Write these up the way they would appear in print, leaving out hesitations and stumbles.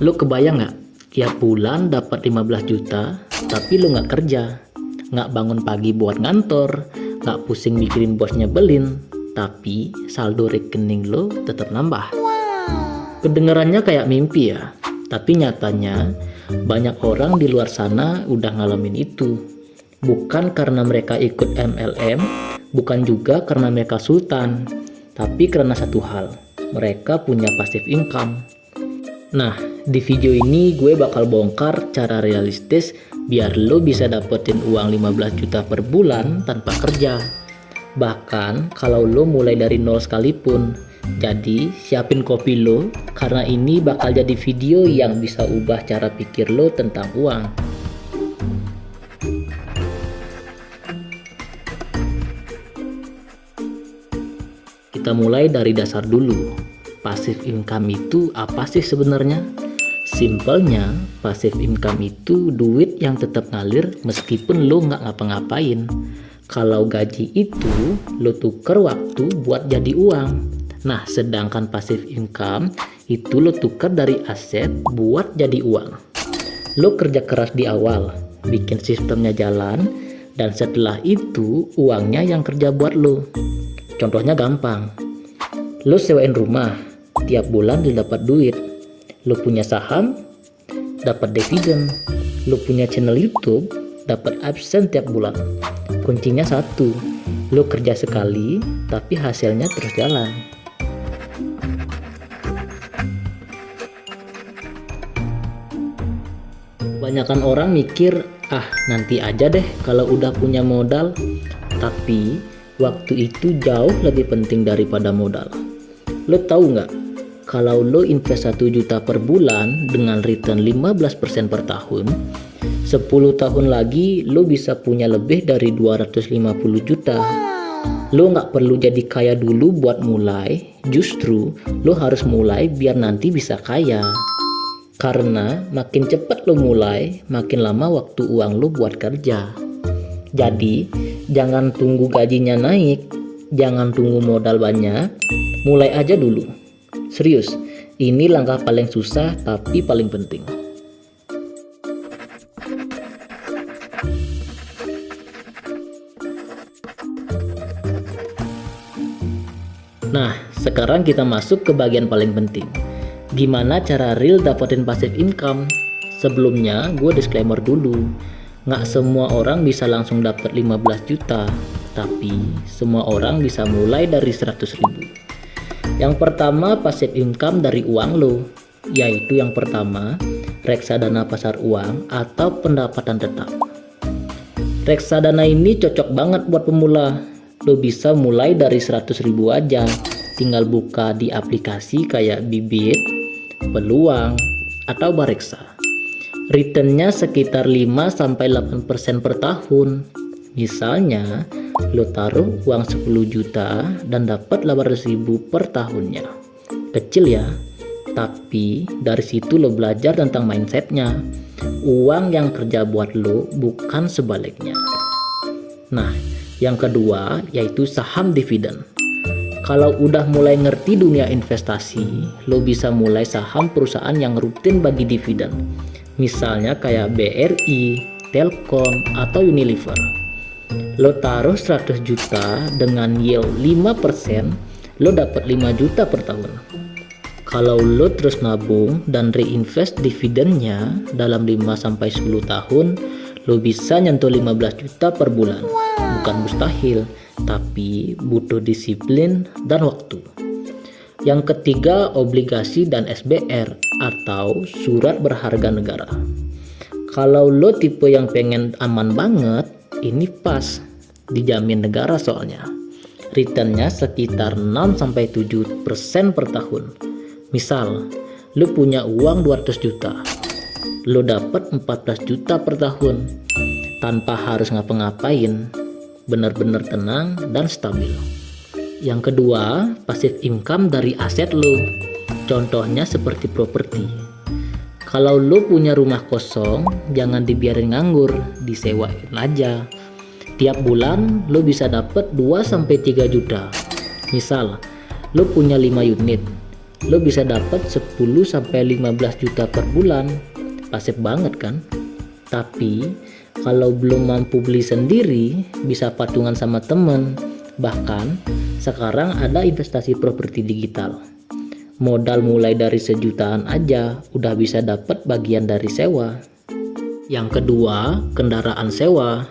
Lo kebayang nggak? Tiap bulan dapat 15 juta, tapi lo nggak kerja, nggak bangun pagi buat ngantor, nggak pusing mikirin bos nyebelin, tapi saldo rekening lo tetap nambah. Kedengarannya kayak mimpi ya, tapi nyatanya banyak orang di luar sana udah ngalamin itu. Bukan karena mereka ikut MLM, bukan juga karena mereka sultan, tapi karena satu hal, mereka punya passive income. Nah, di video ini gue bakal bongkar cara realistis biar lo bisa dapetin uang 15 juta per bulan tanpa kerja. Bahkan kalau lo mulai dari nol sekalipun. Jadi siapin kopi lo, karena ini bakal jadi video yang bisa ubah cara pikir lo tentang uang. Kita mulai dari dasar dulu. Passive income itu apa sih sebenarnya? Simpelnya, passive income itu duit yang tetap ngalir meskipun lo nggak ngapa-ngapain. Kalau gaji itu lo tuker waktu buat jadi uang. Nah, sedangkan passive income itu lo tuker dari aset buat jadi uang. Lo kerja keras di awal, bikin sistemnya jalan, dan setelah itu uangnya yang kerja buat lo. Contohnya gampang, lo sewain rumah, tiap bulan lo dapat duit. Lo punya saham, dapat dividen. Lo punya channel YouTube, dapat AdSense tiap bulan. Kuncinya satu, lo kerja sekali, tapi hasilnya terus jalan. Kebanyakan orang mikir, nanti aja deh kalau udah punya modal. Tapi waktu itu jauh lebih penting daripada modal. Lo tahu nggak? Kalau lo invest 1 juta per bulan dengan return 15% per tahun, 10 tahun lagi lo bisa punya lebih dari 250 juta. Lo nggak perlu jadi kaya dulu buat mulai, justru lo harus mulai biar nanti bisa kaya. Karena makin cepat lo mulai, makin lama waktu uang lo buat kerja. Jadi, jangan tunggu gajinya naik, jangan tunggu modal banyak, mulai aja dulu. Serius, ini langkah paling susah tapi paling penting. Nah, sekarang kita masuk ke bagian paling penting. Gimana cara real dapetin passive income? Sebelumnya, gue disclaimer dulu. Nggak semua orang bisa langsung dapat 15 juta, tapi semua orang bisa mulai dari 100 ribu. Yang pertama, passive income dari uang lo, yaitu yang pertama, reksadana pasar uang atau pendapatan tetap. Reksadana ini cocok banget buat pemula. Lo bisa mulai dari 100 ribu aja, tinggal buka di aplikasi kayak Bibit, Peluang, atau Bareksa. Returnnya sekitar 5-8% per tahun. Misalnya, lo taruh uang 10 juta dan dapat 800 ribu per tahunnya. Kecil ya, tapi dari situ lo belajar tentang mindsetnya. Uang yang kerja buat lo, bukan sebaliknya. Nah, yang kedua yaitu saham dividen. Kalau udah mulai ngerti dunia investasi, lo bisa mulai saham perusahaan yang rutin bagi dividen. Misalnya kayak BRI, Telkom, atau Unilever. Lo taruh 100 juta dengan yield 5%, lo dapat 5 juta per tahun. Kalau lo terus nabung dan reinvest dividennya dalam 5-10 tahun, lo bisa nyentuh 15 juta per bulan. Bukan mustahil, tapi butuh disiplin dan waktu. Yang ketiga, obligasi dan SBR atau surat berharga negara. Kalau lo tipe yang pengen aman banget, ini pas, dijamin negara soalnya. Returnnya sekitar 6-7% per tahun. Misal, lo punya uang 200 juta, lo dapat 14 juta per tahun tanpa harus ngapa-ngapain, benar-benar tenang dan stabil. Yang kedua, passive income dari aset lo. Contohnya seperti properti. Kalau lo punya rumah kosong, jangan dibiarin nganggur, disewain aja. Tiap bulan lo bisa dapat 2-3 juta. Misal, lo punya 5 unit, lo bisa dapat 10-15 juta per bulan. Pasif banget kan? Tapi kalau belum mampu beli sendiri, bisa patungan sama temen. Bahkan sekarang ada investasi properti digital. Modal mulai dari 1 jutaan aja udah bisa dapat bagian dari sewa. Yang kedua, kendaraan sewa.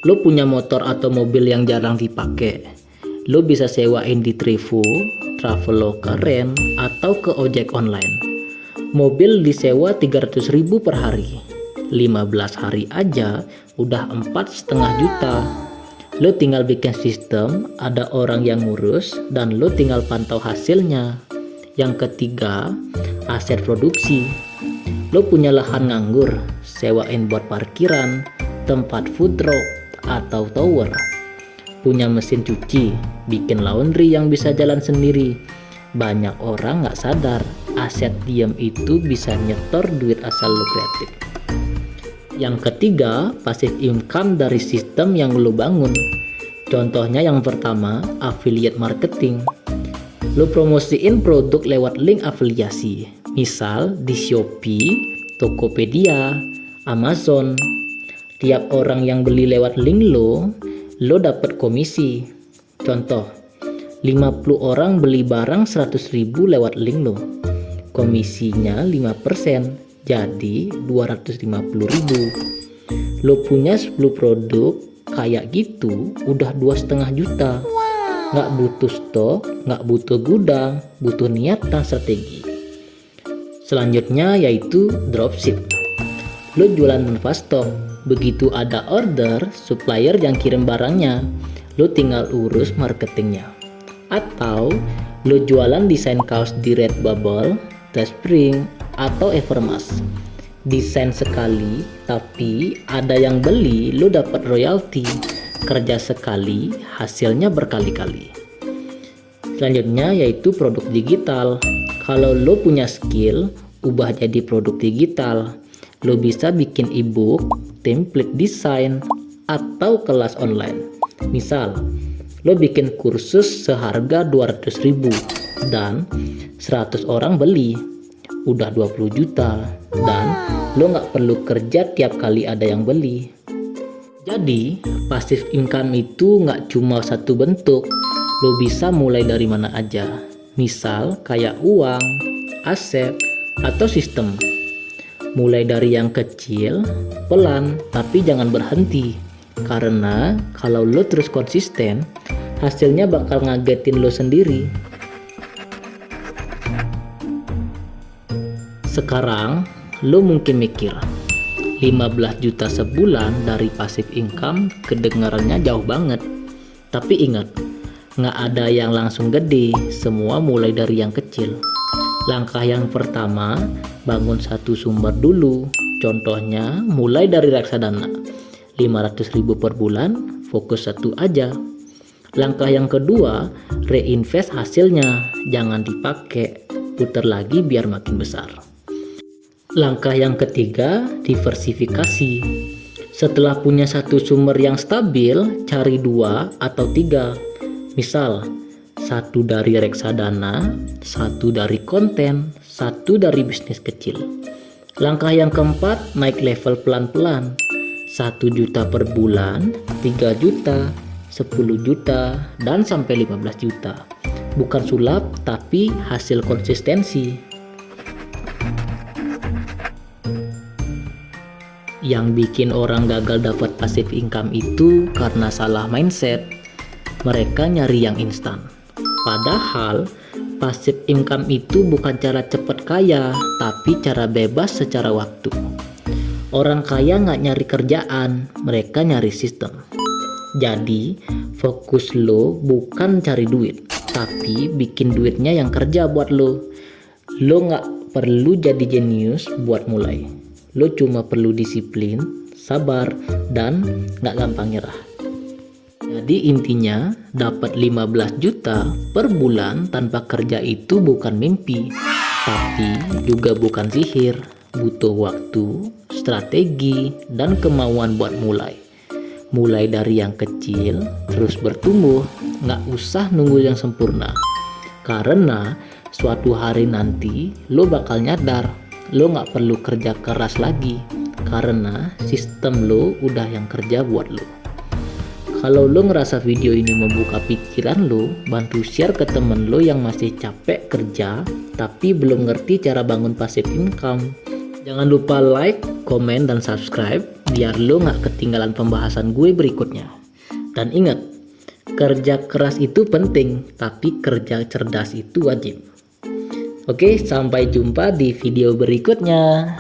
Lo punya motor atau mobil yang jarang dipakai, lo bisa sewain di Trivo, Traveloka Rent, atau ke ojek online. Mobil disewa 300.000 per hari, 15 hari aja udah 4,5 juta. Lo tinggal bikin sistem, ada orang yang ngurus, dan lo tinggal pantau hasilnya. Yang ketiga, aset produksi. Lo punya lahan nganggur, sewain buat parkiran, tempat food truck, atau tower. Punya mesin cuci, bikin laundry yang bisa jalan sendiri. Banyak orang nggak sadar, aset diam itu bisa nyetor duit asal lo kreatif. Yang ketiga, passive income dari sistem yang lo bangun. Contohnya yang pertama, affiliate marketing. Lo promosiin produk lewat link afiliasi, misal di Shopee, Tokopedia, Amazon. Tiap orang yang beli lewat link lo dapat komisi. Contoh, 50 orang beli barang 100.000 lewat link lo. Komisinya 5%, jadi 250.000. Lo punya 10 produk kayak gitu, udah 2,5 juta. Nggak butuh stok, nggak butuh gudang, butuh niat dan strategi. Selanjutnya yaitu dropship. Lo jualan tanpa stok. Begitu ada order, supplier yang kirim barangnya, lo tinggal urus marketingnya. Atau lo jualan desain kaos di Redbubble, Teespring, atau Evermas. Desain sekali, tapi ada yang beli, lo dapat royalti. Kerja sekali, hasilnya berkali-kali. Selanjutnya yaitu produk digital. Kalau lo punya skill, ubah jadi produk digital. Lo bisa bikin ebook, template desain, atau kelas online. Misal, lo bikin kursus seharga 200.000 dan 100 orang beli, udah 20 juta, dan lo nggak perlu kerja tiap kali ada yang beli. Jadi, passive income itu nggak cuma satu bentuk, lo bisa mulai dari mana aja. Misal, kayak uang, aset, atau sistem. Mulai dari yang kecil, pelan, tapi jangan berhenti. Karena kalau lo terus konsisten, hasilnya bakal ngagetin lo sendiri. Sekarang, lo mungkin mikir, 15 juta sebulan dari passive income kedengarannya jauh banget. Tapi ingat, nggak ada yang langsung gede, semua mulai dari yang kecil. Langkah yang pertama, bangun satu sumber dulu. Contohnya, mulai dari reksadana 500.000 per bulan, fokus satu aja. Langkah yang kedua, reinvest hasilnya, jangan dipakai, putar lagi biar makin besar. Langkah yang ketiga, diversifikasi. Setelah punya satu sumber yang stabil, cari 2 atau 3. Misal, 1 dari reksadana, 1 dari konten, 1 dari bisnis kecil. Langkah yang keempat, naik level pelan-pelan. 1 juta per bulan, 3 juta, 10 juta, dan sampai 15 juta. Bukan sulap, tapi hasil konsistensi. Yang bikin orang gagal dapat passive income itu karena salah mindset. Mereka nyari yang instan. Padahal passive income itu bukan cara cepat kaya, tapi cara bebas secara waktu. Orang kaya nggak nyari kerjaan, mereka nyari sistem. Jadi fokus lo bukan cari duit, tapi bikin duitnya yang kerja buat lo. Lo nggak perlu jadi jenius buat mulai. Lo cuma perlu disiplin, sabar, dan nggak gampang nyerah. Jadi intinya, dapat 15 juta per bulan tanpa kerja itu bukan mimpi, tapi juga bukan sihir. Butuh waktu, strategi, dan kemauan buat mulai. Mulai dari yang kecil, terus bertumbuh, nggak usah nunggu yang sempurna. Karena suatu hari nanti lo bakal nyadar lo nggak perlu kerja keras lagi karena sistem lo udah yang kerja buat lo. Kalau lo ngerasa video ini membuka pikiran lo, bantu share ke temen lo yang masih capek kerja tapi belum ngerti cara bangun passive income. Jangan lupa like, komen, dan subscribe biar lo nggak ketinggalan pembahasan gue berikutnya. Dan ingat, kerja keras itu penting, tapi kerja cerdas itu wajib. Oke, sampai jumpa di video berikutnya.